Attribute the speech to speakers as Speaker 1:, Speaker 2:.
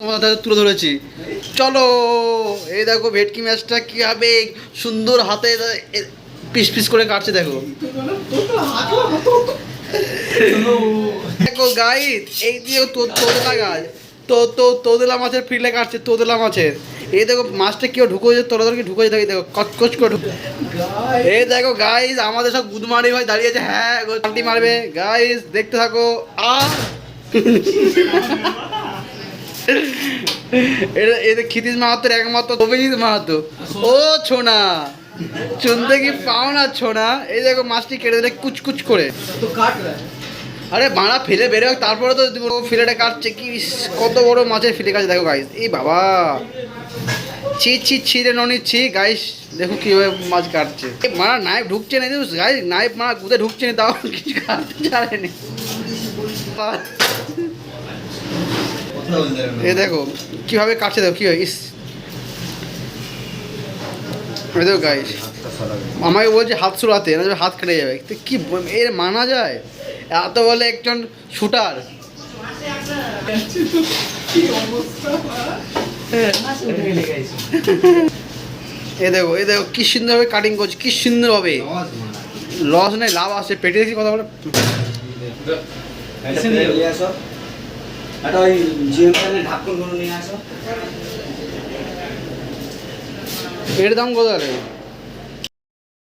Speaker 1: তোমাদের তুলে ধরেছি। চলো এই দেখো ভেটকি মাছটা কীভাবে সুন্দর হাতে পিস পিস করে কাটছে দেখো। দেখো গাইড এই দিয়ে তোদলা গাছ তোদলা মাছের ফিলে কাটছে তোদলা মাছের। এই দেখো মাছটা কেউ ঢুকোছে তোলাদেরকে ঢুকোছে দেখো দেখো কচকচ করে ঢুকে। এই দেখো গাইজ আমাদের সব গুদমারি ভাই দাঁড়িয়ে আছে, হ্যাঁ পাল্টি মারবে গাইজ দেখতে থাকো। এটা ক্ষিতিশ মাহাতোর একমাত্র অভিজিৎ মাহাতো। ও ছোনা চুনতে কি পাও না ছোনা। এই দেখো মাছটি কেটে দিলে কুচকুচ করে। আরে বাড়া ফেলে বেরো তারপরে তো ফিলেটা কাটছে কি কত বড় মাছের ফিলে কাটছে দেখো গাইস। এই বাবা ছি ছি ছিঁড়ে নিচ্ছি গাইস দেখো কীভাবে মাছ কাটছে। মারা নাইফ ঢুকছে না গাইস, নাইফ মারা গুদে ঢুকছে না তাও কিছু কাটতে চায়নি। এ দেখো কীভাবে কাটছে দেখো কীভাবে ইস। দেখো গাইস আমাকে বলছে হাত সুরাতে না হাত কেটে যাবে, তো কি এর মানা যায়? এত বলে একজন শুটার। এ দেখো কি সুন্দরভাবে কাটিং করছে, কি সুন্দরভাবে। লস নেই লাভ আসছে পেটে দেখি কথা বলে। এর দাম কত?